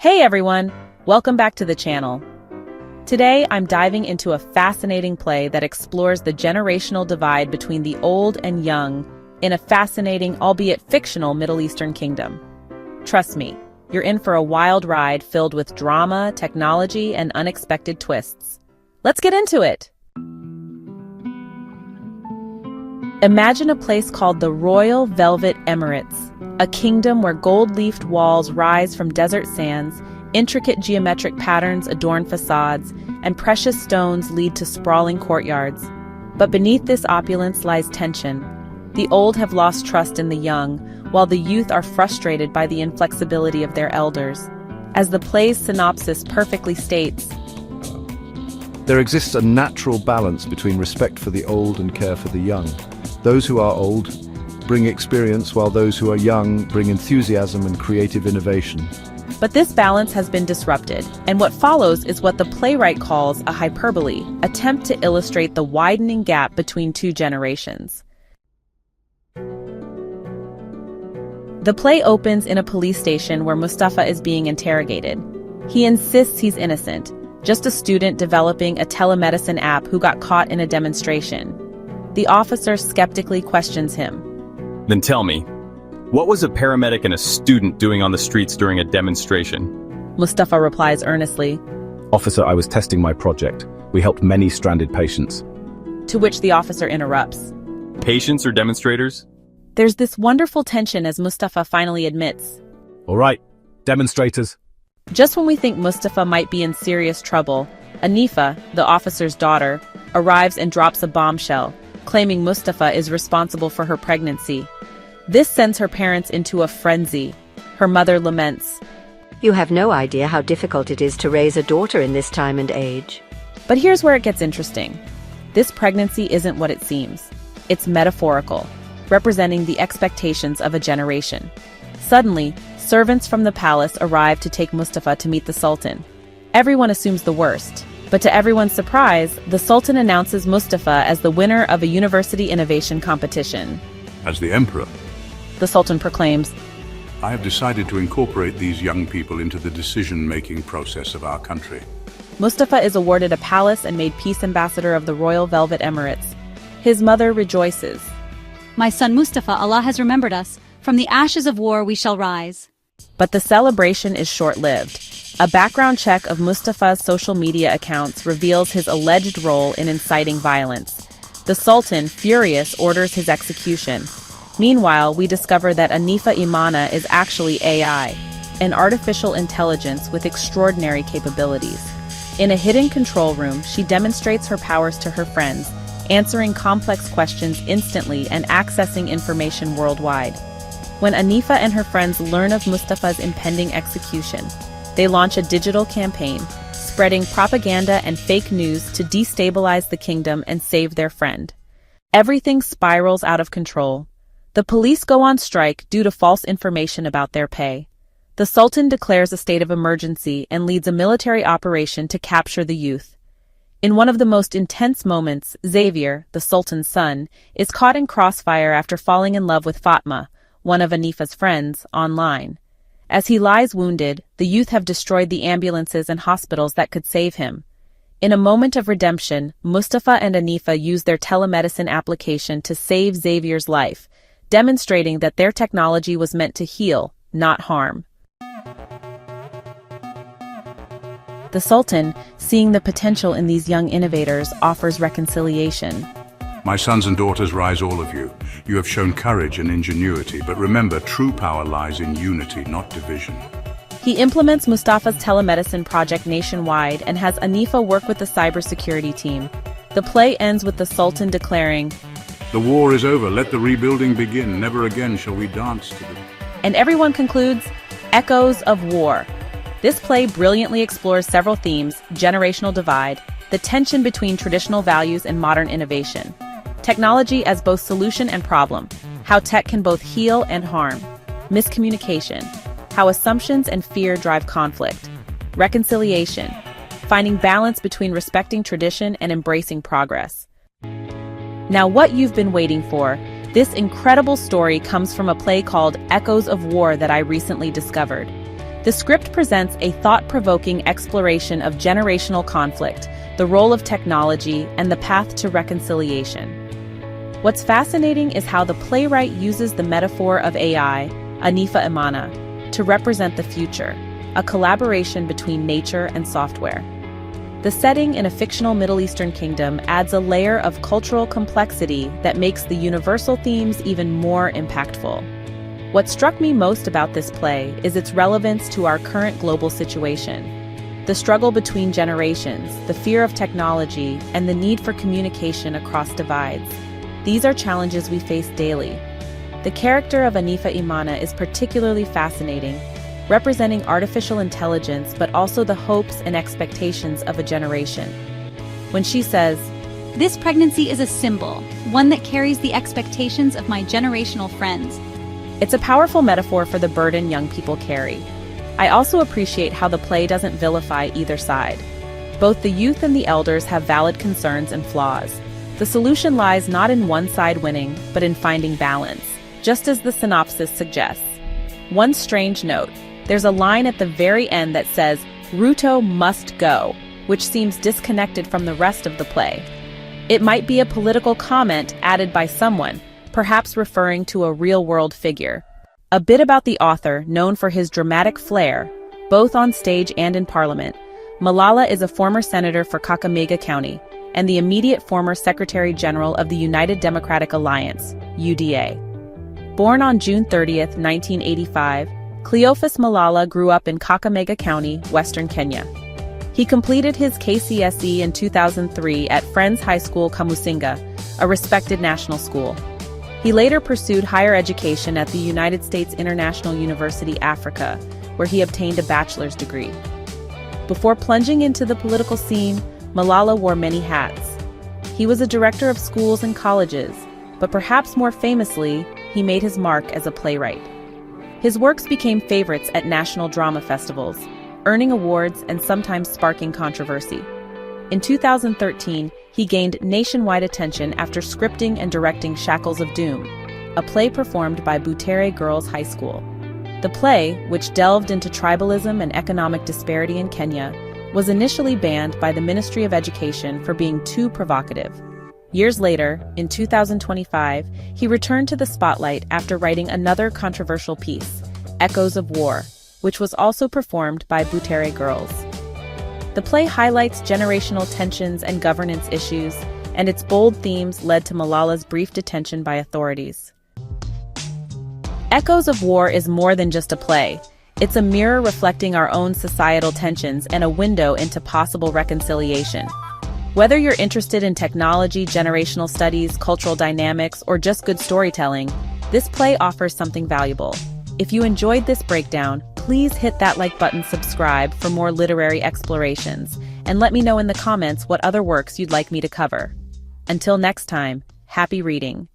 Hey everyone, welcome back to the channel. Today I'm diving into a fascinating play that explores the generational divide between the old and young in a fascinating, albeit fictional, Middle Eastern kingdom. Trust me, you're in for a wild ride filled with drama, technology, and unexpected twists. Let's get into it! Imagine a place called the Royal Velvet Emirates, a kingdom where gold-leafed walls rise from desert sands, intricate geometric patterns adorn facades, and precious stones lead to sprawling courtyards. But beneath this opulence lies tension. The old have lost trust in the young, while the youth are frustrated by the inflexibility of their elders. As the play's synopsis perfectly states, there exists a natural balance between respect for the old and care for the young. Those who are old bring experience, while those who are young bring enthusiasm and creative innovation. But this balance has been disrupted, and what follows is what the playwright calls a hyperbole, attempt to illustrate the widening gap between two generations. The play opens in a police station where Mustafa is being interrogated. He insists he's innocent, just a student developing a telemedicine app who got caught in a demonstration. The officer skeptically questions him. Then tell me, what was a paramedic and a student doing on the streets during a demonstration? Mustafa replies earnestly. Officer, I was testing my project. We helped many stranded patients. To which the officer interrupts. Patients or demonstrators? There's this wonderful tension as Mustafa finally admits. All right, demonstrators. Just when we think Mustafa might be in serious trouble, Anifa, the officer's daughter, arrives and drops a bombshell, claiming Mustafa is responsible for her pregnancy. This sends her parents into a frenzy. Her mother laments. You have no idea how difficult it is to raise a daughter in this time and age. But here's where it gets interesting. This pregnancy isn't what it seems. It's metaphorical, representing the expectations of a generation. Suddenly, servants from the palace arrive to take Mustafa to meet the Sultan. Everyone assumes the worst, but to everyone's surprise, the Sultan announces Mustafa as the winner of a university innovation competition. As the Emperor, the Sultan proclaims, I have decided to incorporate these young people into the decision-making process of our country. Mustafa is awarded a palace and made peace ambassador of the Royal Velvet Emirates. His mother rejoices. My son Mustafa, Allah has remembered us. From the ashes of war we shall rise. But the celebration is short-lived. A background check of Mustafa's social media accounts reveals his alleged role in inciting violence. The Sultan, furious, orders his execution. Meanwhile, we discover that Anifa Imana is actually AI, an artificial intelligence with extraordinary capabilities. In a hidden control room, she demonstrates her powers to her friends, answering complex questions instantly and accessing information worldwide. When Anifa and her friends learn of Mustafa's impending execution, they launch a digital campaign, spreading propaganda and fake news to destabilize the kingdom and save their friend. Everything spirals out of control. The police go on strike due to false information about their pay. The Sultan declares a state of emergency and leads a military operation to capture the youth. In one of the most intense moments, Xavier, the Sultan's son, is caught in crossfire after falling in love with Fatma, one of Anifa's friends, online. As he lies wounded, the youth have destroyed the ambulances and hospitals that could save him. In a moment of redemption, Mustafa and Anifa use their telemedicine application to save Xavier's life, demonstrating that their technology was meant to heal, not harm. The Sultan, seeing the potential in these young innovators, offers reconciliation. My sons and daughters, rise all of you. You have shown courage and ingenuity, but remember, true power lies in unity, not division. He implements Mustafa's telemedicine project nationwide and has Anifa work with the cybersecurity team. The play ends with the Sultan declaring, The war is over, let the rebuilding begin, never again shall we dance to the... And everyone concludes, Echoes of War. This play brilliantly explores several themes: generational divide, the tension between traditional values and modern innovation, technology as both solution and problem, how tech can both heal and harm, miscommunication, how assumptions and fear drive conflict, reconciliation, finding balance between respecting tradition and embracing progress. Now what you've been waiting for, this incredible story comes from a play called Echoes of War that I recently discovered. The script presents a thought-provoking exploration of generational conflict, the role of technology, and the path to reconciliation. What's fascinating is how the playwright uses the metaphor of AI, Anifa Imana, to represent the future, a collaboration between nature and software. The setting in a fictional Middle Eastern kingdom adds a layer of cultural complexity that makes the universal themes even more impactful. What struck me most about this play is its relevance to our current global situation. The struggle between generations, the fear of technology, and the need for communication across divides. These are challenges we face daily. The character of Anifa Imana is particularly fascinating, representing artificial intelligence but also the hopes and expectations of a generation. When she says, This pregnancy is a symbol, one that carries the expectations of my generational friends. it's a powerful metaphor for the burden young people carry. I also appreciate how the play doesn't vilify either side. Both the youth and the elders have valid concerns and flaws. The solution lies not in one side winning, but in finding balance, just as the synopsis suggests. One strange note, there's a line at the very end that says, Ruto must go, which seems disconnected from the rest of the play. It might be a political comment added by someone, perhaps referring to a real-world figure. A bit about the author, known for his dramatic flair, both on stage and in Parliament. Malala is a former senator for Kakamega County and the immediate former Secretary General of the United Democratic Alliance, UDA. Born on June 30, 1985, Cleophas Malala grew up in Kakamega County, Western Kenya. He completed his KCSE in 2003 at Friends High School Kamusinga, a respected national school. He later pursued higher education at the United States International University, Africa, where he obtained a bachelor's degree. Before plunging into the political scene, Malala wore many hats. He was a director of schools and colleges, but perhaps more famously, he made his mark as a playwright. His works became favorites at national drama festivals, earning awards and sometimes sparking controversy. In 2013, he gained nationwide attention after scripting and directing Shackles of Doom, a play performed by Butere Girls High School. The play, which delved into tribalism and economic disparity in Kenya, was initially banned by the Ministry of Education for being too provocative. Years later, in 2025, he returned to the spotlight after writing another controversial piece, Echoes of War, which was also performed by Butere Girls. The play highlights generational tensions and governance issues, and its bold themes led to Malala's brief detention by authorities. Echoes of War is more than just a play. It's a mirror reflecting our own societal tensions and a window into possible reconciliation. Whether you're interested in technology, generational studies, cultural dynamics, or just good storytelling, this play offers something valuable. If you enjoyed this breakdown, please hit that like button, subscribe for more literary explorations, and let me know in the comments what other works you'd like me to cover. Until next time, happy reading.